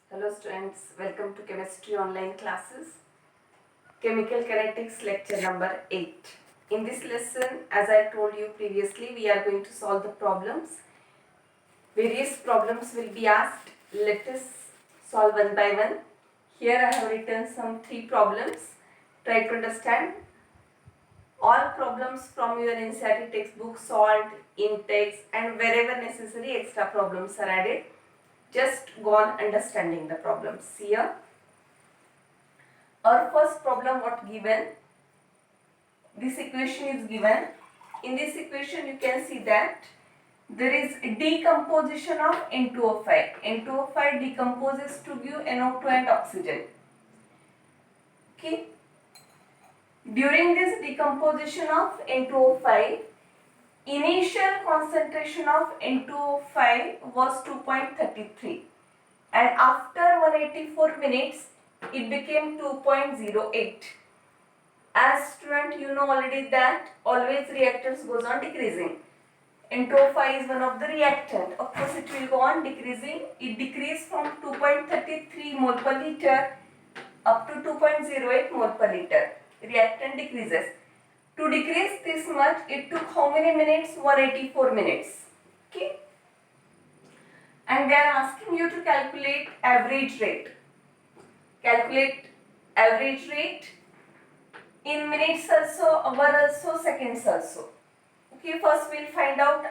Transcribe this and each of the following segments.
Hello students, welcome to chemistry online classes. Chemical kinetics lecture number 8. In this lesson, as I told you previously, we are going to solve the problems. Various problems will be asked. Let us solve one by one. Here I have written some 3 problems. Try to understand. All problems from your NCERT textbook solved in text, and wherever necessary extra problems are added. Just go on understanding the problems. Here our first problem, what given, this equation is given. In this equation you can see that there is decomposition of N2O5. N2O5 decomposes to give NO2 and oxygen. Okay. During this decomposition of N2O5, initial concentration of N2O5 was 2.33 and after 184 minutes it became 2.08. As student, you know already that always reactants goes on decreasing. N2O5 is one of the reactant. Of course, it will go on decreasing. It decreased from 2.33 mole per liter up to 2.08 mole per liter. Reactant decreases. To decrease this much, it took how many minutes? 184 minutes. Okay. And they are asking you to calculate average rate. Calculate average rate in minutes also, hour also, seconds also. Okay, first we'll find out,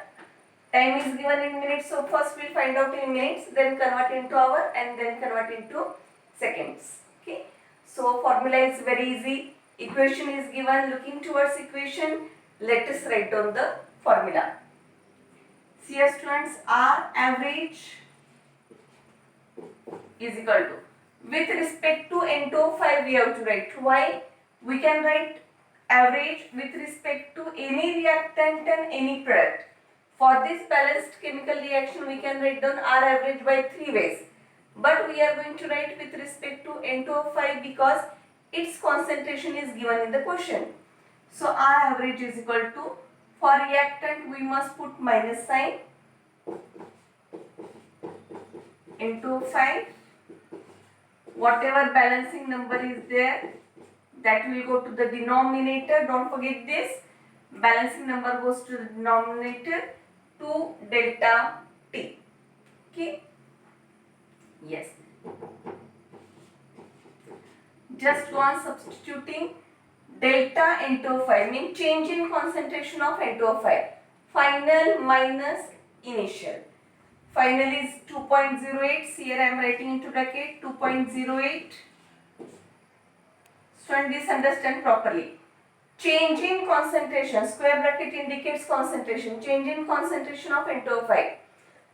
time is given in minutes, so first we'll find out in minutes, then convert into hour and then convert into seconds. Okay, so formula is very easy. Equation is given. Looking towards equation, let us write down the formula. See here students, R average is equal to, with respect to N2O5 we have to write. Why? We can write average with respect to any reactant and any product. For this balanced chemical reaction, we can write down R average by 3 ways. But we are going to write with respect to N2O5 because its concentration is given in the question. So R average is equal to, for reactant we must put minus sign, N2O5. Whatever balancing number is there, that will go to the denominator. Don't forget this. Balancing number goes to the denominator, 2 delta T. Okay. Yes. Just go on substituting. Delta N2O5 means change in concentration of N2O5. Final minus initial. Final is 2.08. Here I am writing into bracket 2.08. So this understand properly. Change in concentration, square bracket indicates concentration. Change in concentration of N2O5.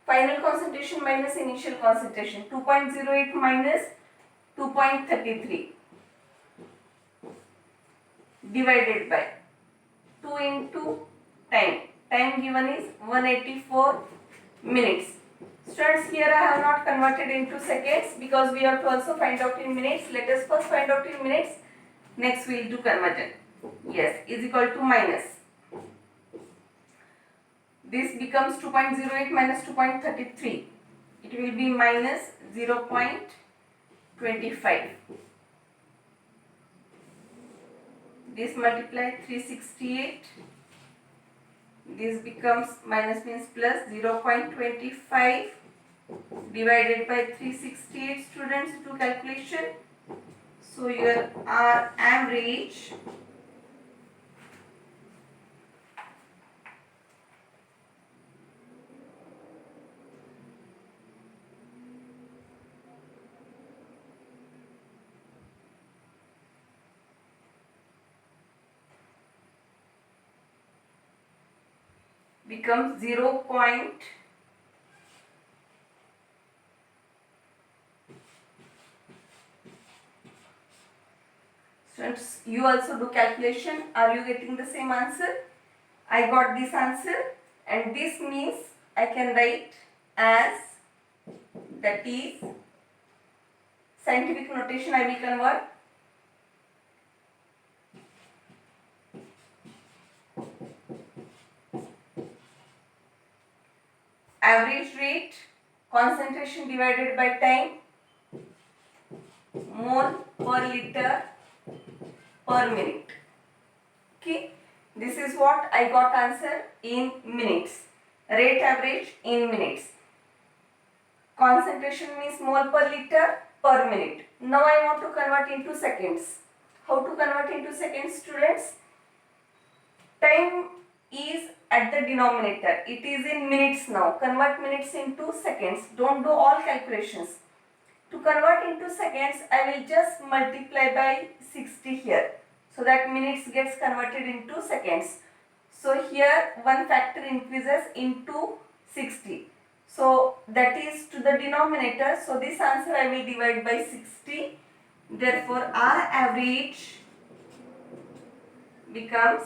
Final concentration minus initial concentration. 2.08 minus 2.33 divided by 2 into time. Time given is 184 minutes. Students, here I have not converted into seconds because we have to also find out in minutes. Let us first find out in minutes. Next we will do conversion. Yes, is equal to minus. This becomes 2.08 minus 2.33. It will be minus 0.25. This multiply 368. This becomes minus means plus 0.25 divided by 368. Students, do calculation. So your R average becomes 0. Students, you also do calculation. Are you getting the same answer? I got this answer, and this means I can write as, that is scientific notation I will convert. Average rate, concentration divided by time, mole per liter per minute. Okay, this is what I got answer in minutes. Rate average in minutes. Concentration means mole per liter per minute. Now I want to convert into seconds. How to convert into seconds, students? Time is at the denominator. It is in minutes now. Convert minutes into seconds. Don't do all calculations. To convert into seconds, I will just multiply by 60 here. So that minutes gets converted into seconds. So here one factor increases into 60. So that is to the denominator. So this answer I will divide by 60. Therefore our average becomes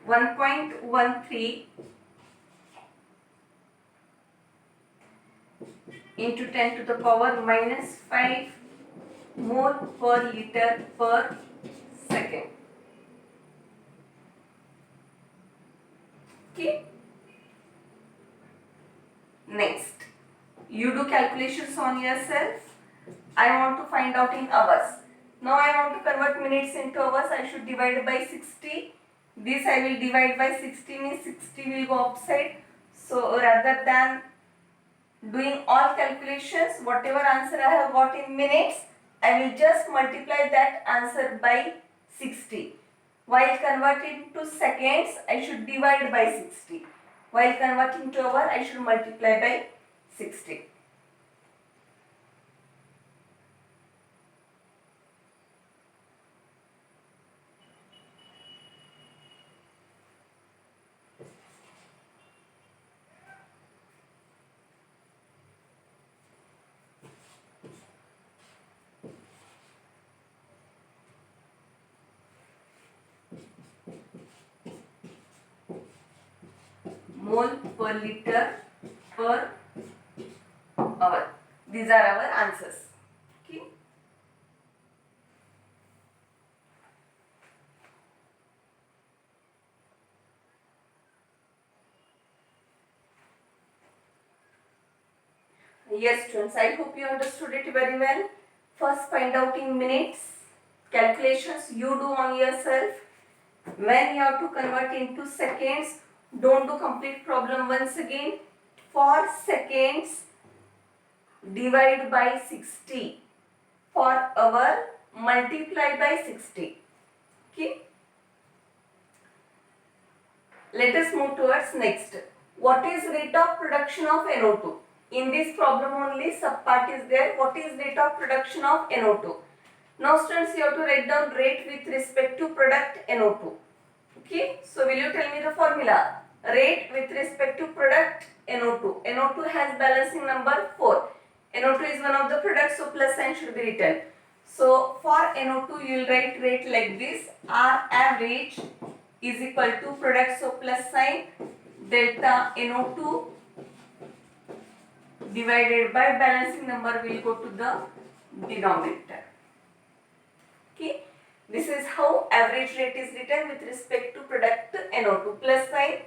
1.13 into 10 to the power minus 5 mole per liter per second. Okay. Next, you do calculations on yourself. I want to find out in hours. Now I want to convert minutes into hours. I should divide by 60. This I will divide by 60 means 60 will go upside. So rather than doing all calculations, whatever answer I have got in minutes, I will just multiply that answer by 60. While converting to seconds, I should divide by 60. While converting to hour, I should multiply by 60. Mole per liter per hour. These are our answers. Okay. Yes, students, I hope you understood it very well. First, find out in minutes. Calculations you do on yourself. When you have to convert into seconds, don't do complete problem once again. For seconds, divide by 60. For hour, multiply by 60. Okay. Let us move towards next. What is rate of production of NO2? In this problem only subpart is there. What is rate of production of NO2? Now students, you have to write down rate with respect to product NO2. Okay, so will you tell me the formula? Rate with respect to product NO2. NO2 has balancing number 4. NO2 is one of the products, so plus sign should be written. So for NO2 you will write rate like this. R average is equal to product, so plus sign delta NO2 divided by balancing number will go to the denominator. Okay. This is how average rate is written with respect to product NO2. Plus sign,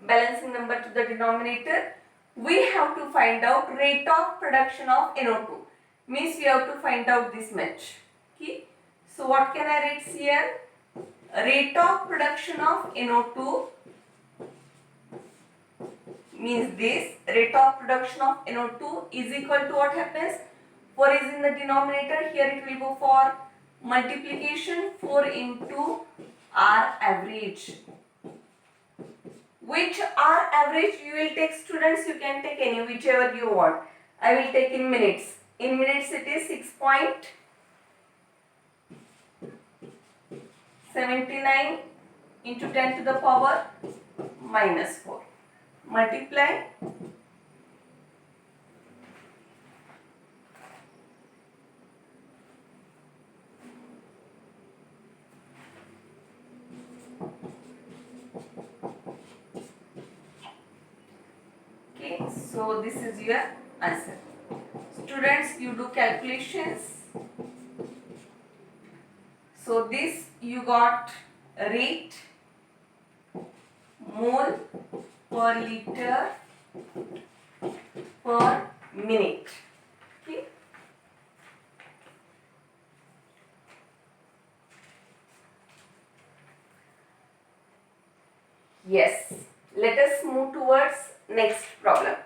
balancing number to the denominator. We have to find out rate of production of NO2. Means we have to find out this much. Okay. So what can I write here? Rate of production of NO2 means this. Rate of production of NO2 is equal to what happens? 4 is in the denominator. Here it will go for multiplication 4 into R average. Which R average you will take, students? You can take any, whichever you want. I will take in minutes. In minutes it is 6.79 into 10 to the power minus 4. Multiply. Okay, so this is your answer. Students, you do calculations. So this you got rate mole per liter per minute. Okay. Yes, let us move towards next problem.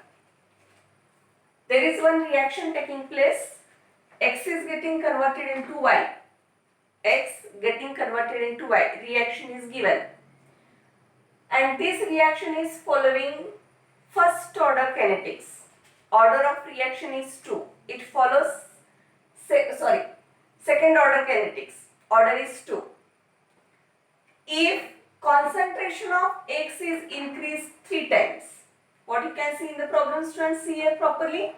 There is one reaction taking place. X is getting converted into Y. X getting converted into Y. Reaction is given. And this reaction is following first order kinetics. Order of reaction is 2. It follows, second order kinetics. Order is 2. If concentration of X is increased 3 times, what you can see in the problem, students, see here properly.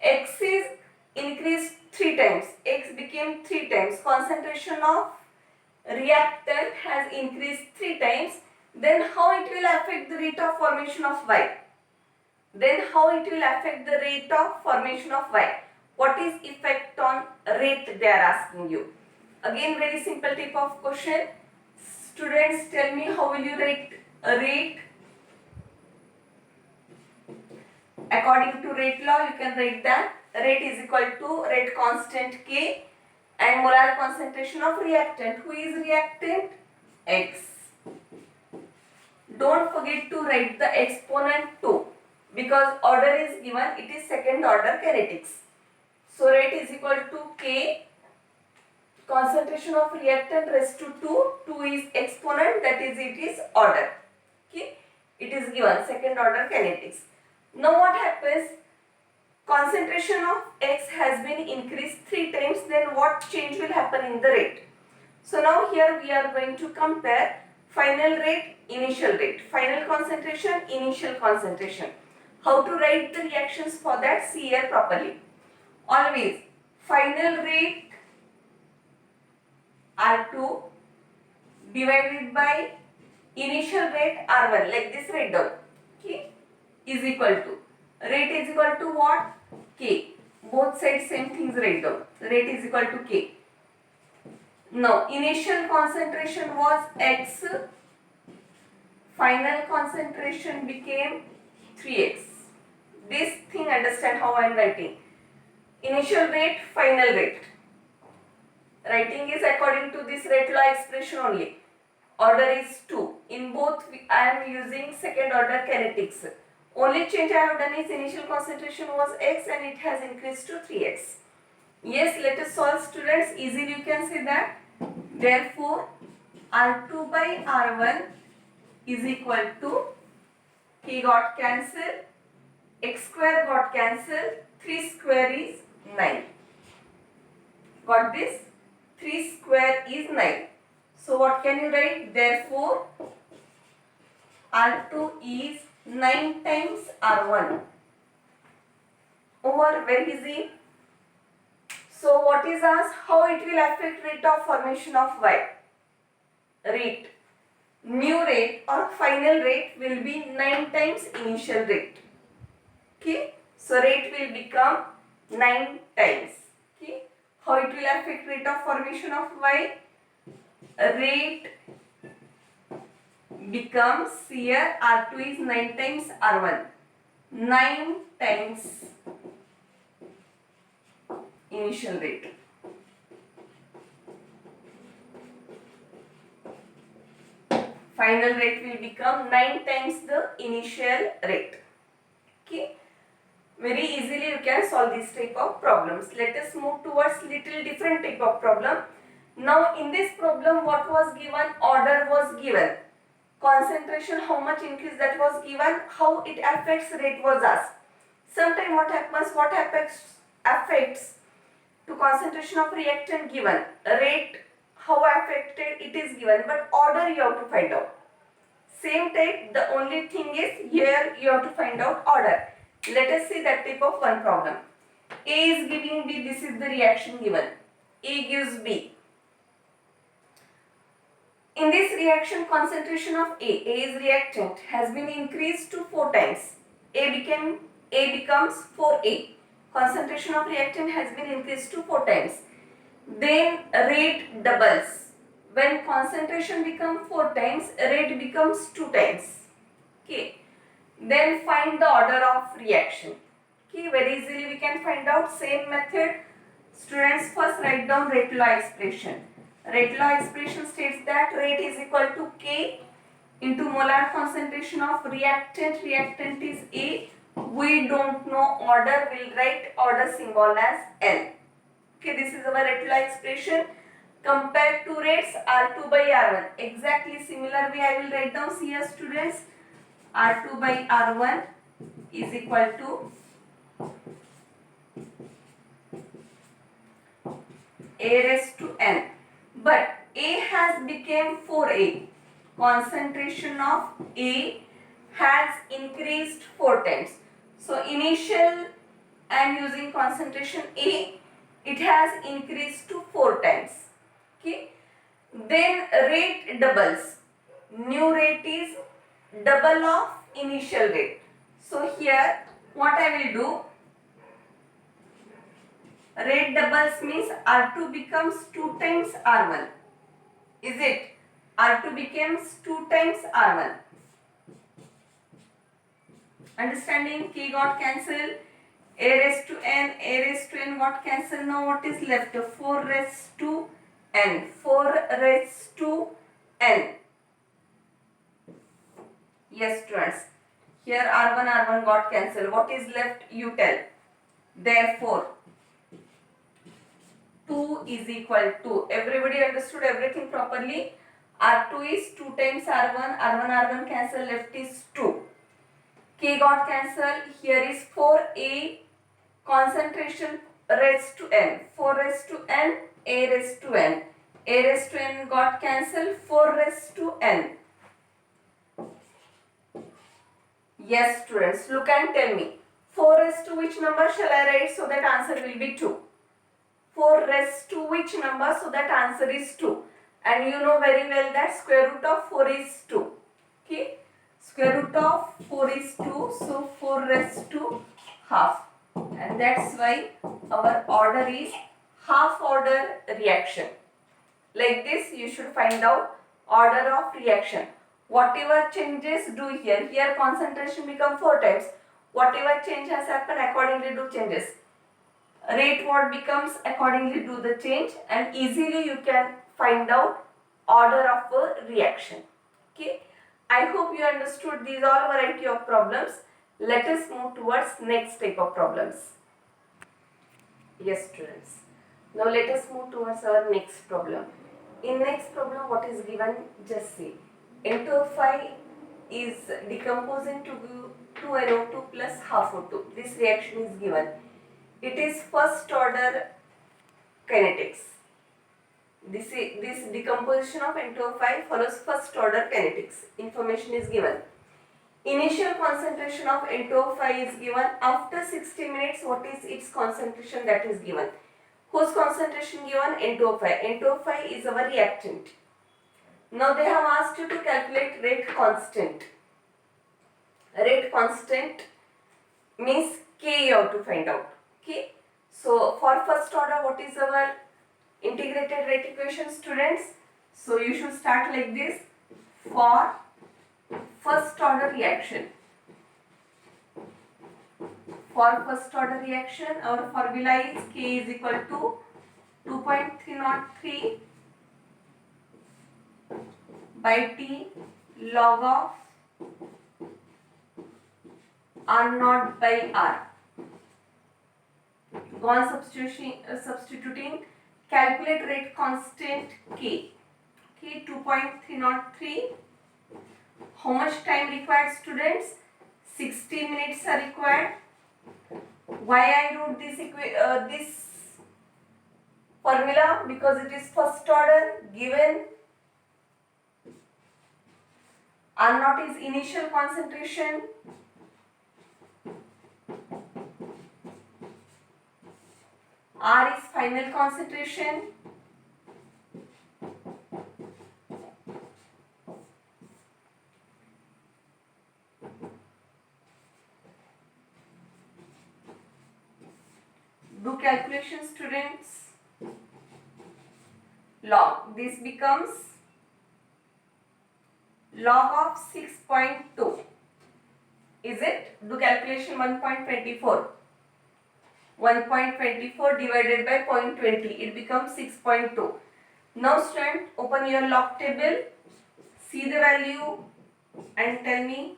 X is increased 3 times. X became 3 times. Concentration of reactant has increased 3 times. Then how it will affect the rate of formation of Y? What is effect on rate, they are asking you. Again, very simple type of question. Students, tell me, how will you rate a rate? According to rate law, you can write that rate is equal to rate constant K and molar concentration of reactant. Who is reactant? X. Don't forget to write the exponent too, because order is given, it is second order kinetics. So rate is equal to K, concentration of reactant raised to 2, 2 is exponent, that is it is order. Okay, it is given second order kinetics. Now what happens? Concentration of X has been increased 3 times, then what change will happen in the rate? So now here we are going to compare final rate, initial rate. Final concentration, initial concentration. How to write the reactions for that? See here properly. Always final rate R2 divided by initial rate R1, like this write down. Okay, is equal to, rate is equal to what? K. Both sides same things write down. Rate is equal to K. Now initial concentration was X, final concentration became 3x. This thing understand how I am writing. Initial rate, final rate. Writing is according to this rate law expression only. Order is 2. In both I am using second order kinetics. Only change I have done is initial concentration was X and it has increased to 3x. Yes, let us solve, students. Easily you can say that. Therefore, R2 by R1 is equal to, K got cancelled, X square got cancelled, 3 square is 9. Got this? 3 square is 9. So what can you write? Therefore, R2 is 9 times R1. Over, very easy. So what is asked? How it will affect rate of formation of Y? Rate. New rate or final rate will be 9 times initial rate. Okay. So rate will become 9 times. Okay. How it will affect rate of formation of Y? Rate becomes, here R2 is 9 times R1. 9 times initial rate. Final rate will become 9 times the initial rate. Okay. Very easily you can solve this type of problems. Let us move towards little different type of problem. Now in this problem, what was given? Order was given. Concentration, how much increase, that was given. How it affects rate was asked. Sometime what happens? What affects to concentration of reactant given. Rate, how affected, it is given, but order you have to find out. Same type, the only thing is here you have to find out order. Let us see that type of one problem. A is giving B, this is the reaction given. A gives B. In this reaction, concentration of A is reactant, has been increased to 4 times. A becomes 4A. Concentration of reactant has been increased to 4 times. Then rate doubles. when concentration becomes 4 times, rate becomes 2 times. Okay. Then find the order of reaction. Okay, very easily we can find out. Same method. Students, first write down rate law expression. Rate law expression states that rate is equal to K into molar concentration of reactant. Reactant is A. We don't know order. We'll write order symbol as L. Okay, this is our rate law expression. Compared to rates R2 by R1. Exactly similar way I will write down. See here students. R2 by R1 is equal to A raised to N. But A has become 4A. Concentration of A has increased 4 times. So initial I am using concentration A. It has increased to 4 times. Okay. Then rate doubles. New rate is double of initial rate. So here what I will do, rate doubles means R2 becomes 2 times R1. Is it? R2 becomes 2 times R1. Understanding? K got cancelled. A raised to N got cancelled. Now what is left? 4 raised to N. 4 raised to N. Yes students. Here R1 got cancelled. What is left? You tell. Therefore 2 is equal to, everybody understood everything properly. R2 is 2 times R1. R1 cancel, left is 2. K got cancelled. Here is 4A concentration raised to N. 4 raised to N, A raised to N. A raised to N got cancelled. 4 raised to N. Yes students, look and tell me. 4 raised to which number shall I write so that answer will be 2? 4 raised to which number so that answer is 2? And you know very well that square root of 4 is 2. Okay. Square root of 4 is 2. So 4 raised to half. And that's why our order is half order reaction. Like this you should find out order of reaction. Whatever changes do here. Here concentration become 4 times. Whatever change has happened, accordingly do changes. Rate what becomes, accordingly do the change, and easily you can find out order of a reaction. Okay. I hope you understood these all variety of problems. Let us move towards next type of problems. Yes students. Now let us move towards our next problem. In next problem what is given, just see. N2O5 is decomposing to 2NO2 plus half O2. This reaction is given. It is first order kinetics. This decomposition of N2O5 follows first order kinetics. Information is given. Initial concentration of N2O5 is given. After 60 minutes, what is its concentration, that is given. Whose concentration given? N2O5. N2O5 is our reactant. Now they have asked you to calculate rate constant. Rate constant means K you have to find out. Okay. So for first order, what is our integrated rate equation, students? So you should start like this. For first order reaction. For first order reaction, our formula is K is equal to 2.303 by T log of R naught by R. Go on substituting, calculate rate constant K. Okay, 2.303. How much time required, students? 60 minutes are required. Why I wrote this formula? Because it is first order given. R naught is initial concentration. R is final concentration. Do calculations, students. log. This becomes log of 6.2. Is it? Do calculation 1.24. 1.24 divided by 0.20. It becomes 6.2. Now student, open your log table. See the value and tell me.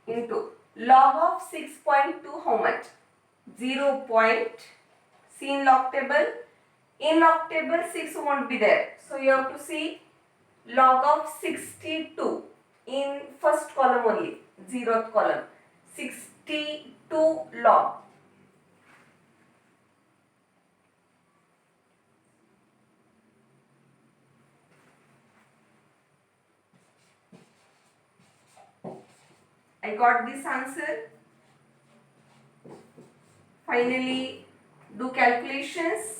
Into log of 6.2 how much? 0. See in log table. In log table 6 won't be there. So you have to see log of 62 in first column only. 0th column. 62 log. I got this answer. Finally, do calculations.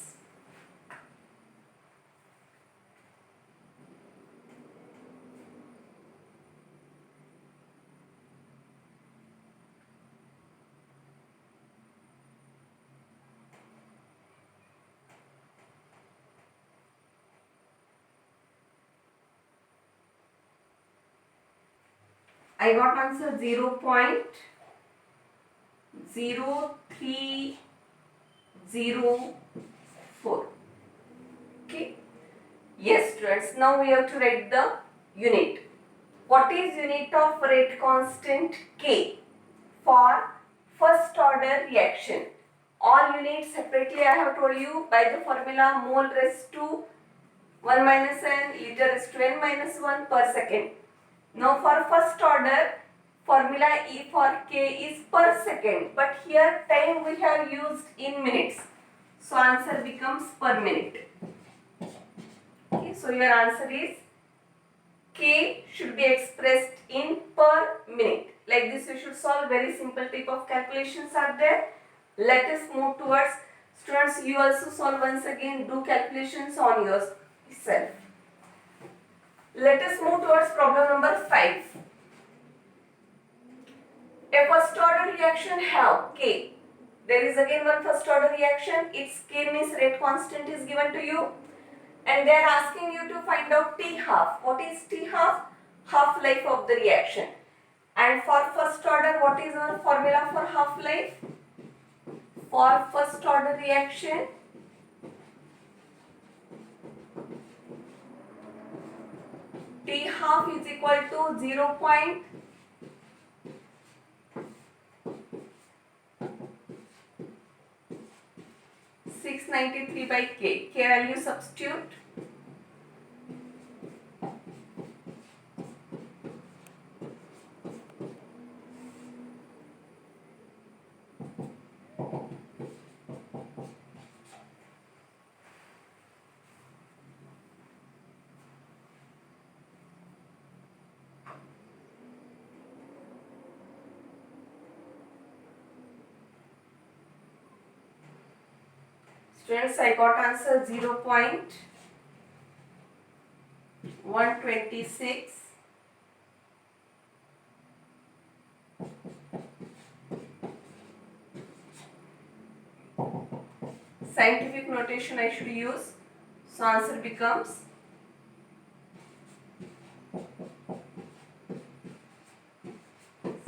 I got answer 0.0304. Okay. Yes, students. Now we have to write the unit. What is unit of rate constant K for first order reaction? All units separately I have told you by the formula mole raised to 1 minus n, liter raised to n minus 1 per second. Now for first order, formula E for K is per second, but here time we have used in minutes. So answer becomes per minute. Okay, so your answer is K should be expressed in per minute. Like this you should solve. Very simple type of calculations are there. Let us move towards, students, you also solve once again, do calculations on yourself. Let us move towards problem number 5. A first order reaction have K. There is again one first order reaction. Its K means rate constant is given to you. And they are asking you to find out T half. What is T half? Half life of the reaction. And for first order, what is our formula for half life? For first order reaction, T half is equal to 0.693 by K. K value substitute. Students, I got answer 0.126. Scientific notation I should use. So answer becomes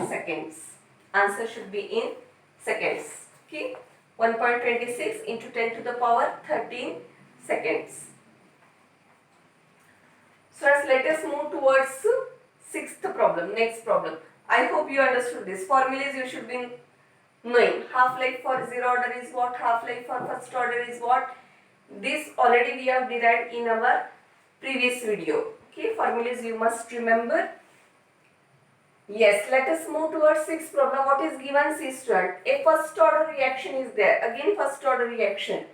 seconds. Answer should be in seconds. Okay. 1.26 into 10 to the power 13 seconds. So let us move towards sixth problem, next problem. I hope you understood this. Formulas you should be knowing. Half-life for zero order is what? Half-life for first order is what? This already we have derived in our previous video. Okay, formulas you must remember. Yes, let us move towards sixth problem. What is given? See student, a first order reaction is there. Again first order reaction.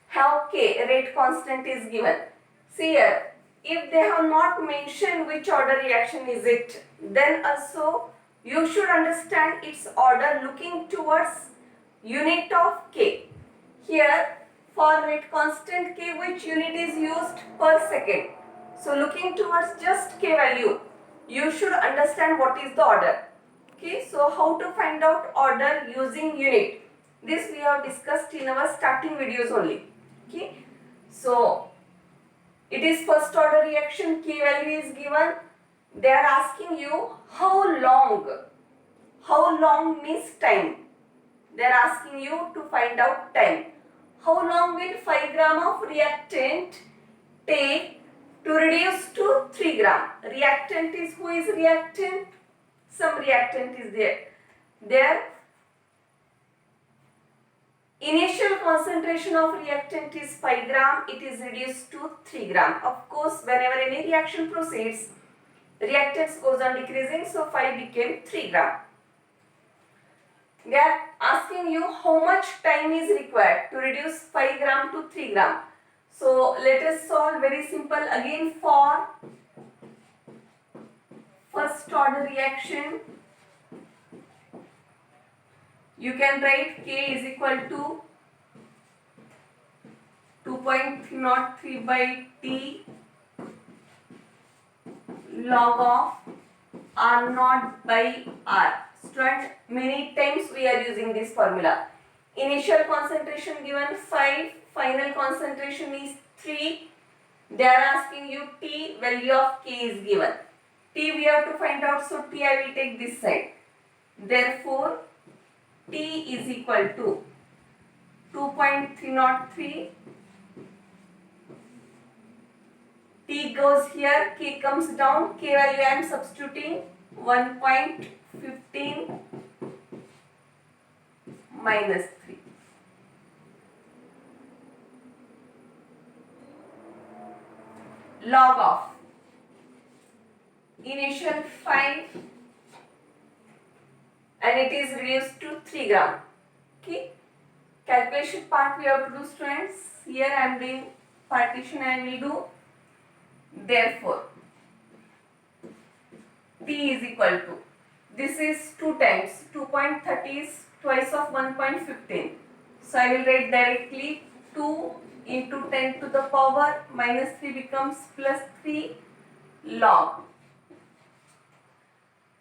How K, rate constant is given. See here, if they have not mentioned which order reaction is it, then also you should understand its order looking towards unit of K. Here for rate constant K, which unit is used? Per second. So looking towards just K value, you should understand what is the order. Okay, so how to find out order using unit? This we have discussed in our starting videos only. Okay, so it is first order reaction, K value is given. They are asking you how long. How long means time. They are asking you to find out time. How long will 5 gram of reactant take to reduce to 3 gram? Reactant is, who is reactant? Some reactant is there. Their initial concentration of reactant is 5 gram. It is reduced to 3 gram. Of course, whenever any reaction proceeds, reactants goes on decreasing. So 5 became 3 gram. They are asking you how much time is required to reduce 5 gram to 3 gram. So let us solve very simple again for first order reaction. You can write K is equal to 2.03 by T log of R naught by R. Student, many times we are using this formula. Initial concentration given 5, final concentration is 3. They are asking you T, value of K is given. T we have to find out, so T I will take this side. Therefore, T is equal to 2.303. T goes here, K comes down, K value I am substituting 1.15 minus 3. Log of initial 5 and it is reduced to 3 gram. Okay. Calculation part we have to do, students. Here I am doing partition, I will do. Therefore, T is equal to, this is 2 times, 2.30 is twice of 1.15. So I will write directly 2 into 10 to the power minus 3 becomes plus 3 log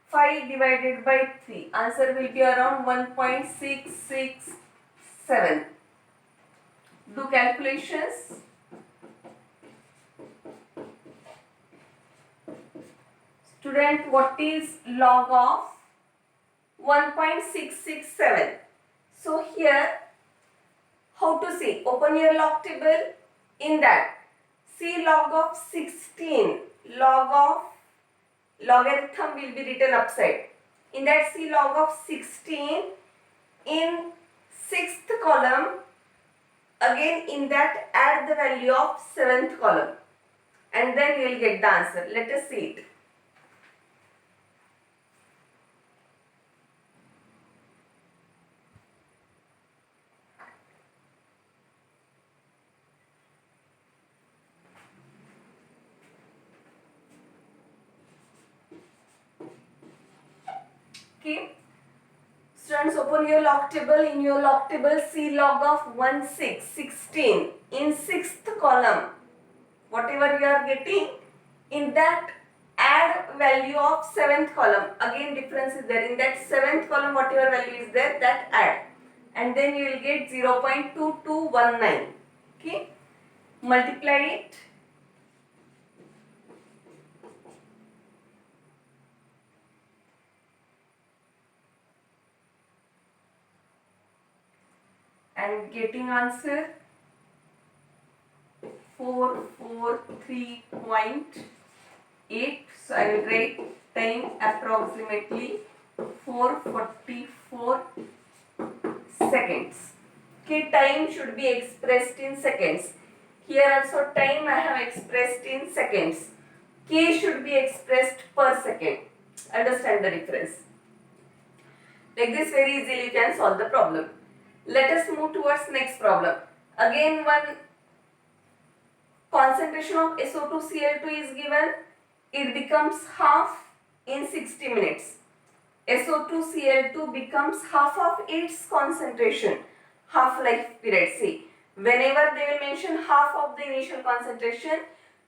5 divided by 3. Answer will be around 1.667. Do calculations. Student, what is log of 1.667? So here, how to see? Open your log table. In that, see log of 16. Log of logarithm will be written upside. In that, see log of 16. In 6th column, again in that add the value of 7th column. And then you will get the answer. Let us see it. Okay. Students, open your log table. In your log table, see log of 16. In 6th column, whatever you are getting, in that add value of 7th column. Again difference is there. In that 7th column, whatever value is there, that add. And then you will get 0.2219. Okay. Multiply it. And getting answer 443.8. So I will write time approximately 444 seconds. Okay, time should be expressed in seconds. Here also time I have expressed in seconds. K should be expressed per second. Understand the difference. Like this, very easily you can solve the problem. Let us move towards next problem. Again, one concentration of SO2Cl2 is given. It becomes half in 60 minutes. SO2Cl2 becomes half of its concentration. Half-life period. See, whenever they will mention half of the initial concentration,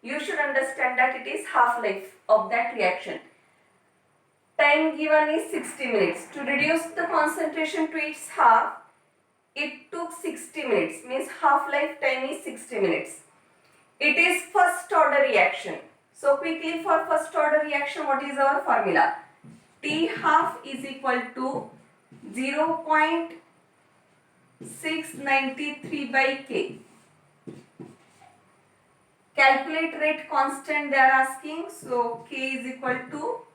you should understand that it is half-life of that reaction. Time given is 60 minutes. To reduce the concentration to its half, it took 60 minutes. Means half-life time is 60 minutes. It is first order reaction. So quickly for first order reaction, what is our formula? T half is equal to 0.693 by K. Calculate rate constant they are asking. So K is equal to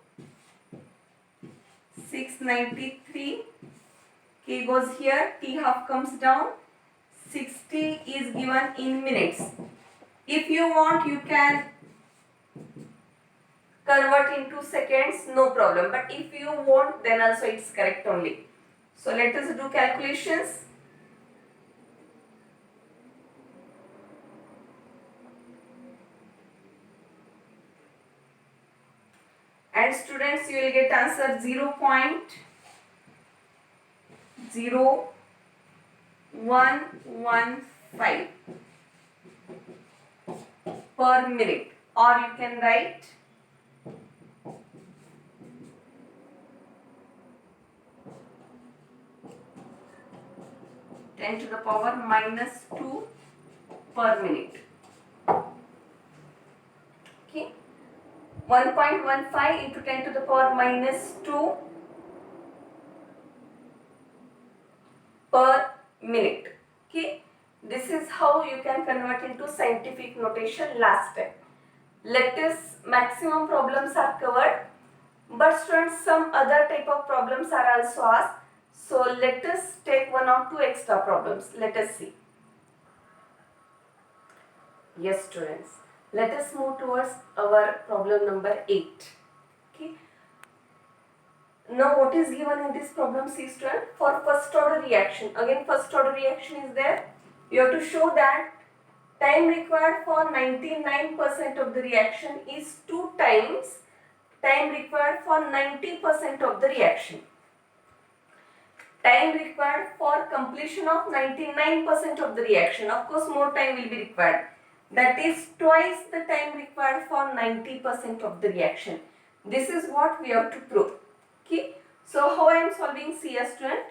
693. K goes here. T half comes down. 60 is given in minutes. If you want, you can convert into seconds, no problem. But if you want, then also it's correct only. So let us do calculations. And students, you will get answer 0.0115 per minute, or you can write 10 to the power minus 2 per minute. Okay, 1.15 into 10 to the power minus 2 per minute. Okay, this is how you can convert into scientific notation last time. Lattice maximum problems are covered, but students, some other type of problems are also asked. So let us take one or two extra problems. Let us see. Yes students, let us move towards our problem number 8. Okay. Now what is given in this problem? See student, for first order reaction, again first order reaction is there. You have to show that time required for 99% of the reaction is 2 times time required for 90% of the reaction. Time required for completion of 99% of the reaction. Of course, more time will be required. That is twice the time required for 90% of the reaction. This is what we have to prove. Okay. So how I am solving? See a student.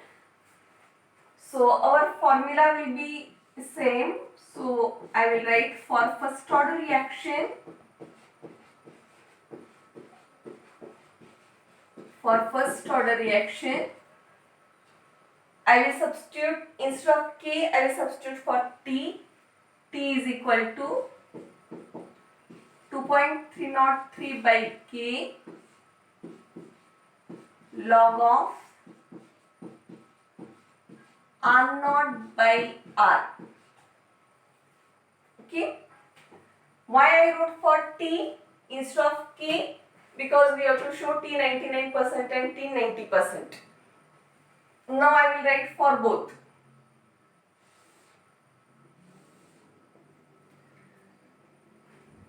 So our formula will be same. So I will write for first order reaction. For first order reaction, I will substitute, instead of K, I will substitute for T. T is equal to 2.303 by K log of R naught by R. Okay. Why I wrote for T instead of K? Because we have to show T 99% and T 90%. Now I will write for both.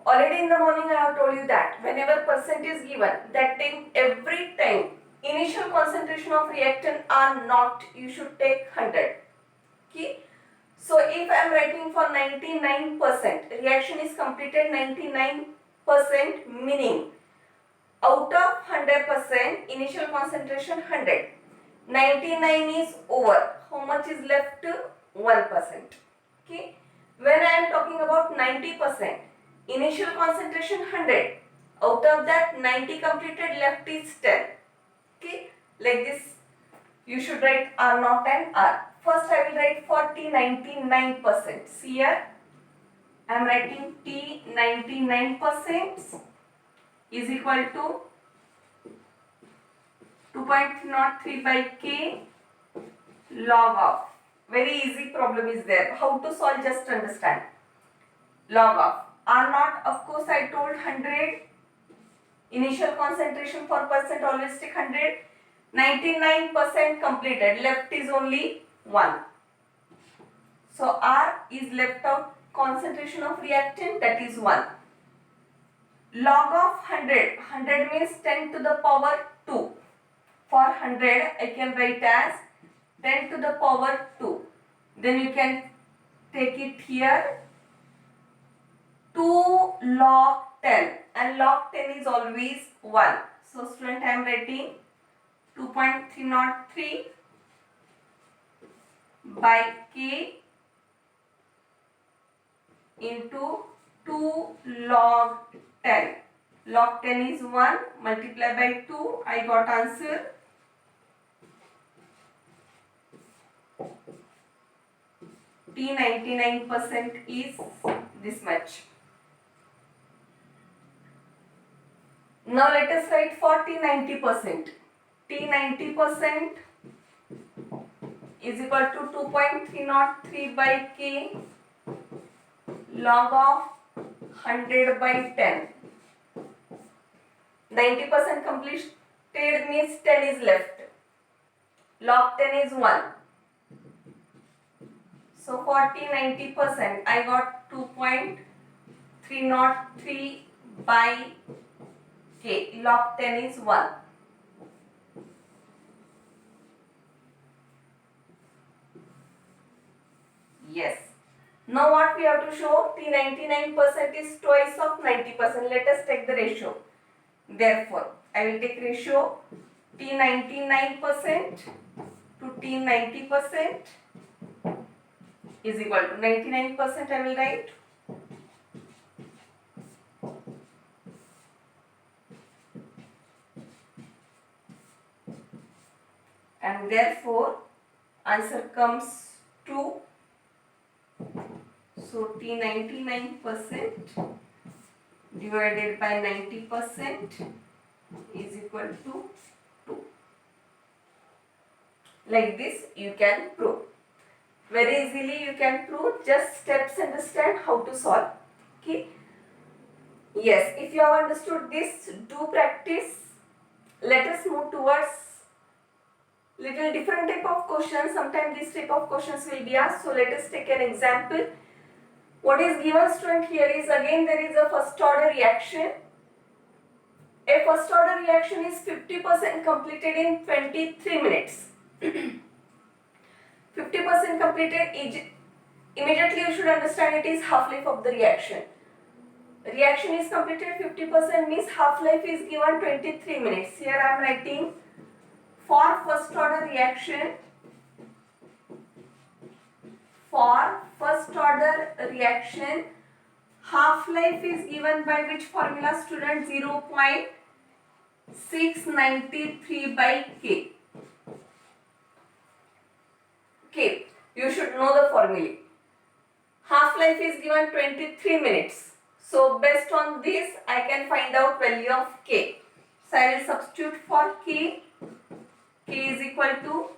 Already in the morning I have told you that whenever percent is given, that time every time initial concentration of reactant R naught, you should take 100. Okay. So if I am writing for 99%, reaction is completed 99%, meaning out of 100%, initial concentration 100. 99 is over. How much is left? 1%. Okay. When I am talking about 90%, initial concentration 100. Out of that, 90 completed, left is 10. Okay. Like this, you should write R naught and R. First, I will write for T 99%. See here, I am writing T 99% is equal to 2.03 by K log of. Very easy problem is there. How to solve? Just understand. Log of R naught, of course I told 100. Initial concentration for percent always take 100. 99% completed. Left is only 1. So R is left out. Concentration of reactant, that is 1. Log of 100. 100 means 10 to the power 2. For 100, I can write as 10 to the power 2. Then you can take it here. 2 log 10. And log 10 is always 1. So student, I am writing 2.303 by k into 2 log 10. Log 10 is 1, multiply by 2, I got answer T 99% is this much. Now let us write for T 90%. T 90% is equal to 2.303 by k log of 100 by 10. 90% completed means 10 is left. Log 10 is 1. So for T 90% I got 2.303 by k. Log 10 is 1. Yes. Now what we have to show? T 99% is twice of 90%. Let us take the ratio. Therefore, I will take ratio T 99% to T 90% is equal to 99%. I will write and therefore answer comes to, so T 99% divided by 90% is equal to 2. Like this you can prove. Very easily you can prove, just steps understand how to solve. Okay. Yes, if you have understood this, do practice. Let us move towards little different type of questions. Sometimes this type of questions will be asked. So let us take an example. What is given student here is, again there is a first order reaction. A first order reaction is 50% completed in 23 minutes. 50% completed, immediately you should understand it is half-life of the reaction. Reaction is completed 50% means half-life is given 23 minutes. Here I am writing for first order reaction. For first order reaction, half-life is given by which formula student? 0.693 by k. Okay, you should know the formula. Half-life is given 23 minutes. So based on this, I can find out value of k. So I will substitute for k. K is equal to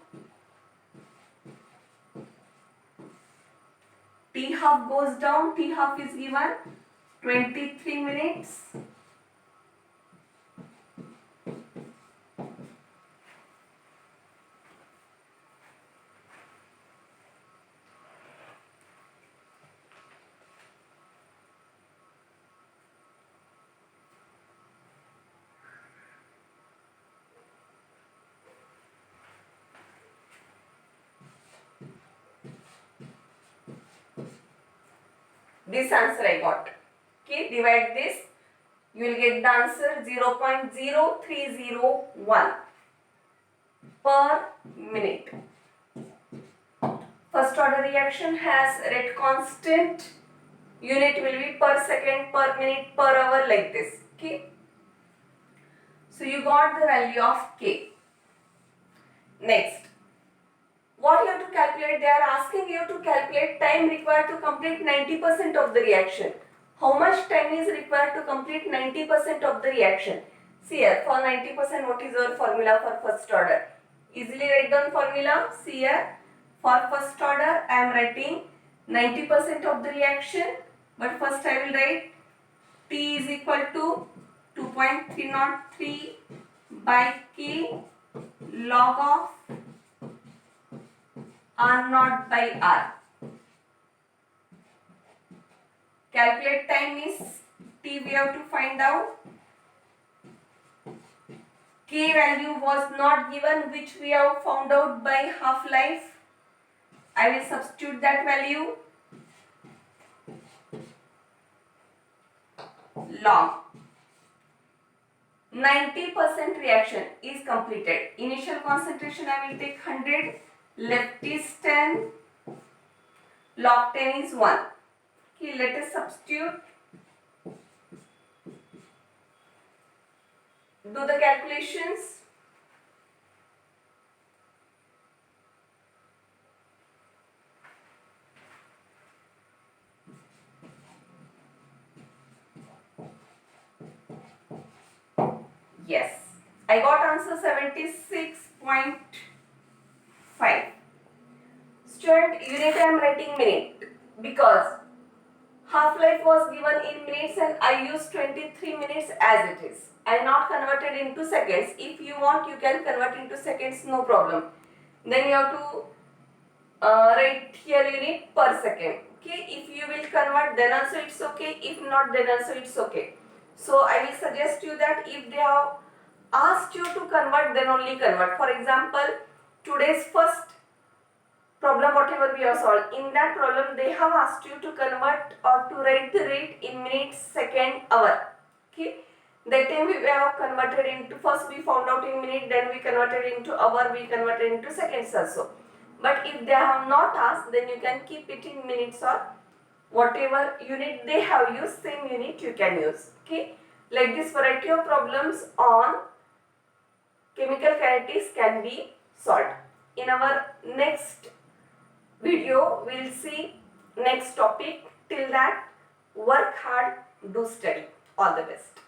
T half goes down. T half is given 23 minutes. This answer I got. Okay, divide this. You will get the answer 0.0301 per minute. First order reaction has rate constant. Unit will be per second, per minute, per hour, like this. Okay. So you got the value of k. Next, what you have to calculate? They are asking you to calculate time required to complete 90% of the reaction. How much time is required to complete 90% of the reaction? See here, for 90%, what is our formula for first order? Easily write down formula. See here, for first order, I am writing 90% of the reaction. But first I will write T is equal to 2.303 by K log of R naught by R. Calculate time is T, we have to find out. K value was not given, which we have found out by half-life. I will substitute that value. Log. 90% reaction is completed. Initial concentration I will take 100, left is 10, log 10 is 1. Okay, let us substitute. Do the calculations. Yes, I got answer 76.5. Student, unit I am writing minute because half-life was given in minutes and I used 23 minutes as it is. I not converted into seconds. If you want, you can convert into seconds, no problem. Then you have to write here unit per second. Okay, if you will convert, then also it's okay. If not, then also it's okay. So I will suggest you that if they have asked you to convert, then only convert. For example, today's first problem, whatever we have solved, in that problem they have asked you to convert or to write the rate in minutes, second, hour. Okay, that time we have converted into, first we found out in minute, then we converted into hour, we converted into seconds also. But if they have not asked, then you can keep it in minutes or whatever unit they have used, same unit you can use. Okay, like this variety of problems on chemical kinetics can be solved. In our next video, we will see next topic. Till that, work hard, do study. All the best.